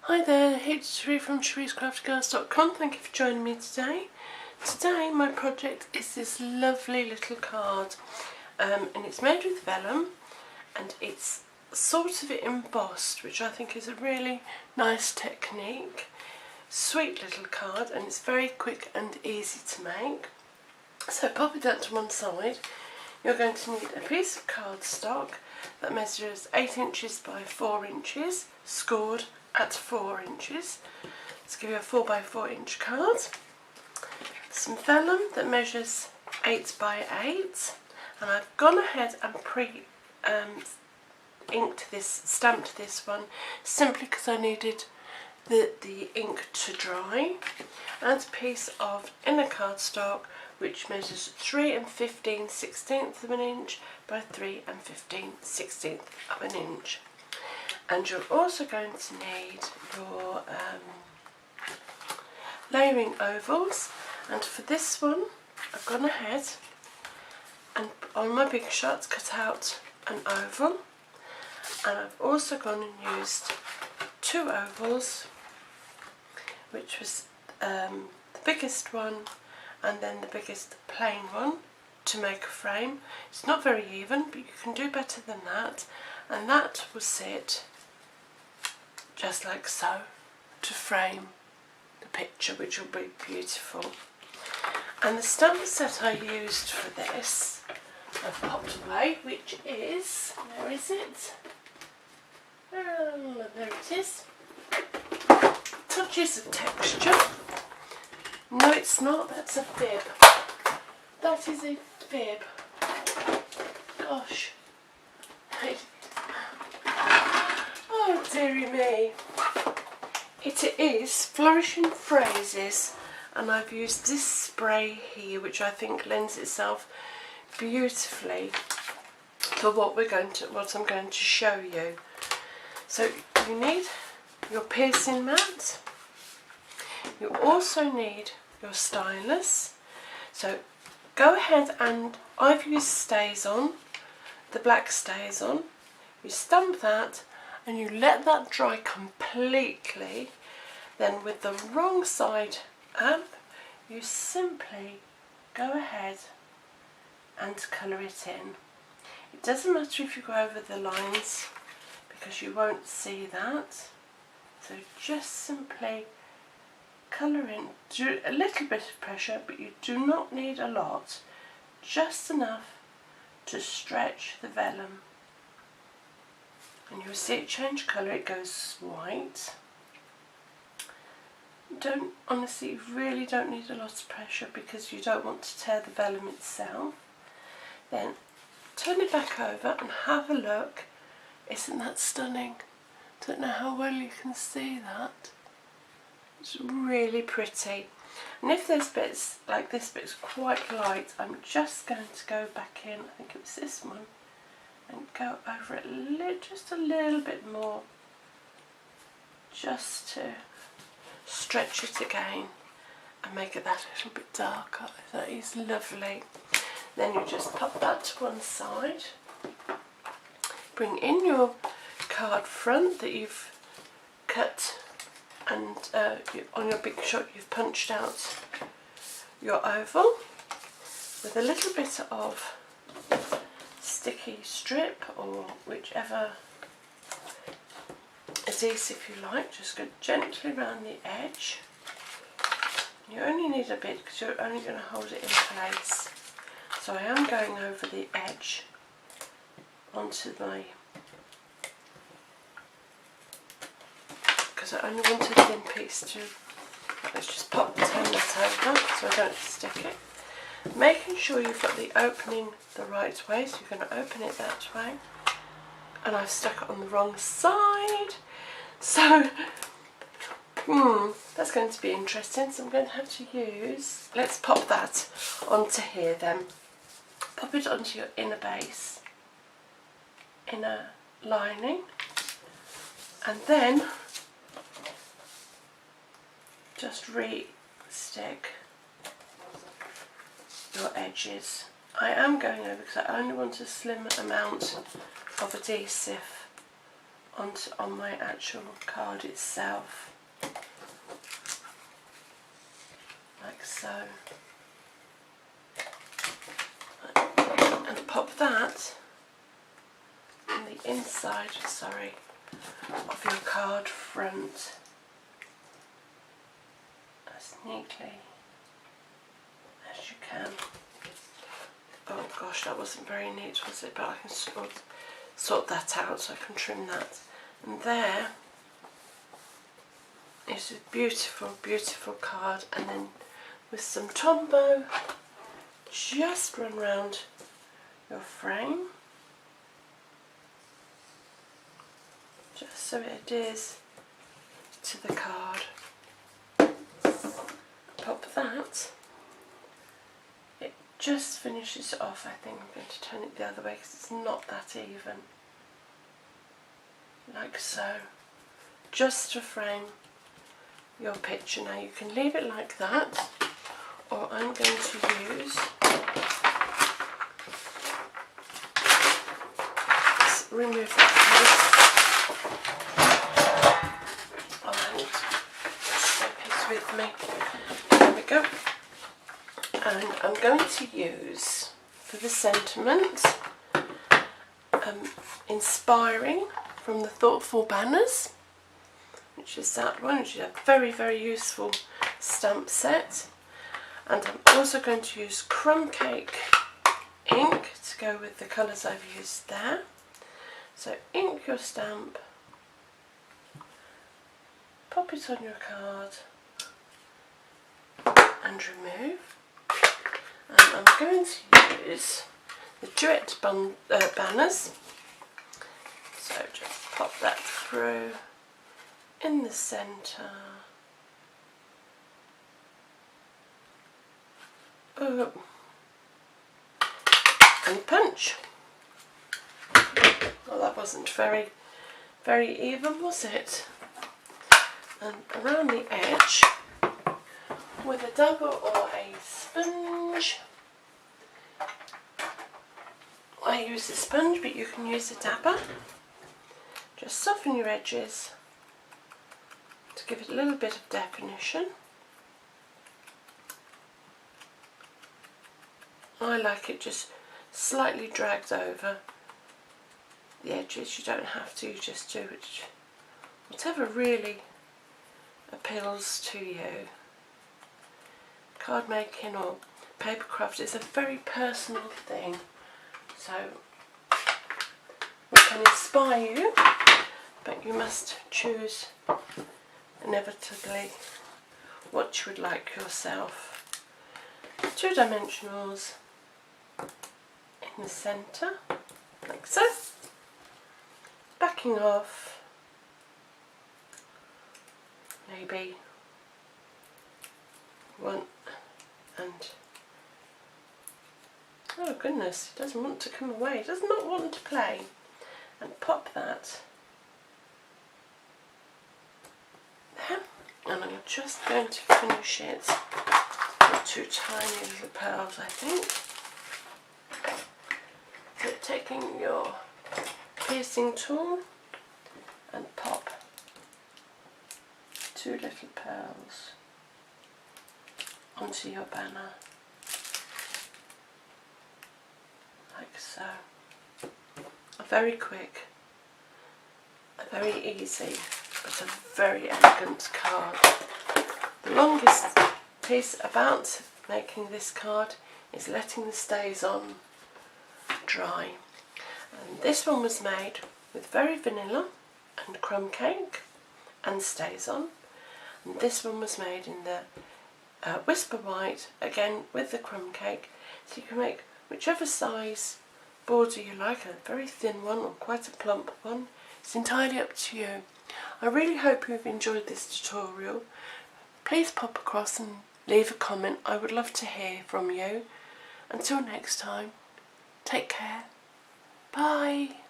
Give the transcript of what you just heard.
Hi there, it's Sheree from Sheree'sCraftyGirls.com. Thank you for joining me today. Today my project is this lovely little card and it's made with vellum and it's sort of embossed, which I think is a really nice technique. Sweet little card, and it's very quick and easy to make. So pop it out to one side. You're going to need a piece of cardstock that measures 8 inches by 4 inches, scored at 4 inches. Let's give you a 4 by 4 inch card. Some vellum that measures 8 by 8, and I've gone ahead and stamped this one simply because I needed the ink to dry. And a piece of inner cardstock which measures 3 15/16 of an inch by 3 15/16 of an inch. And you're also going to need your layering ovals, and for this one I've gone ahead and on my Big Shot cut out an oval, and I've also gone and used 2 ovals, which was the biggest one and then the biggest plain one, to make a frame. It's not very even, but you can do better than that, and that will sit just like so to frame the picture, which will be beautiful. And the stamp set I used for this I've popped away, which is, where is it? There it is. Touches of texture. No, it's not, that's a fib. That is a fib. Gosh. Oh dearie me. It is Flourishing Phrases, and I've used this spray here, which I think lends itself beautifully for what I'm going to show you. So you need your piercing mat. You also need your stylus. So go ahead, and I've used StazOn, the black StazOn. You stamp that and you let that dry completely. Then with the wrong side up, you simply go ahead and colour it in. It doesn't matter if you go over the lines because you won't see that. So just simply colour in, do a little bit of pressure, but you do not need a lot, just enough to stretch the vellum. And you'll see it change colour, it goes white. Honestly, you really don't need a lot of pressure because you don't want to tear the vellum itself. Then turn it back over and have a look. Isn't that stunning? Don't know how well you can see that. It's really pretty. And if there's bits like this bit's quite light, I'm just going to go back in, I think it was this one, and go over it just a little bit more, just to stretch it again and make it that little bit darker. That is lovely. Then you just pop that to one side, bring in your card front that you've cut, and on your Big Shot you've punched out your oval with a little bit of sticky strip or whichever adhesive you like. Just go gently around the edge. You only need a bit because you're only going to hold it in place. So I am going over the edge onto my, because I only want a thin piece to, let's just turn that over so I don't stick it. Making sure you've got the opening the right way, so you're going to open it that way. And I've stuck it on the wrong side. So, that's going to be interesting. So I'm going to have to use, let's pop that onto here then. Pop it onto your inner base, inner lining, and then just re-stick your edges. I am going over because I only want a slim amount of adhesive on my actual card itself, like so, and pop that on the inside, sorry, of your card front as neatly as you can. Oh gosh, that wasn't very neat, was it? But I can sort that out, so I can trim that. And there is a beautiful, beautiful card. And then with some Tombow, just run round your frame, just so it adheres to the card. Pop that. It just finishes it off. I think I'm going to turn it the other way because it's not that even. Like so. Just to frame your picture. Now you can leave it like that, or I'm going to use remove that and take it with me. There we go. And I'm going to use, for the sentiment, inspiring from the Thoughtful Banners, which is that one, which is a very, very useful stamp set. And I'm also going to use crumb cake ink to go with the colours I've used there. So ink your stamp, pop it on your card and remove. And I'm going to use the Duet banners. So just pop that through in the centre. Oh. And punch. Well, that wasn't very, very even, was it? And around the edge, with a dabber or a sponge. I use a sponge, but you can use a dabber. Just soften your edges to give it a little bit of definition. I like it just slightly dragged over the edges. You don't have to, just do it whatever really appeals to you. Card making or paper craft is a very personal thing, so it can inspire you, but you must choose inevitably what you would like yourself. 2 dimensionals in the centre, like so, backing off maybe 1 and oh goodness, it doesn't want to come away, it does not want to play, and pop that there. And I'm just going to finish it with 2 tiny little pearls, I think. So taking your piercing tool and pop 2 little pearls onto your banner, like so. A very quick, a very easy, but a very elegant card. The longest piece about making this card is letting the stays on dry. And this one was made with very vanilla and crumb cake and stays on. And this one was made in the Whisper White, again with the crumb cake. So you can make whichever size border you like, a very thin one or quite a plump one. It's entirely up to you. I really hope you've enjoyed this tutorial. Please pop across and leave a comment. I would love to hear from you. Until next time, take care. Bye.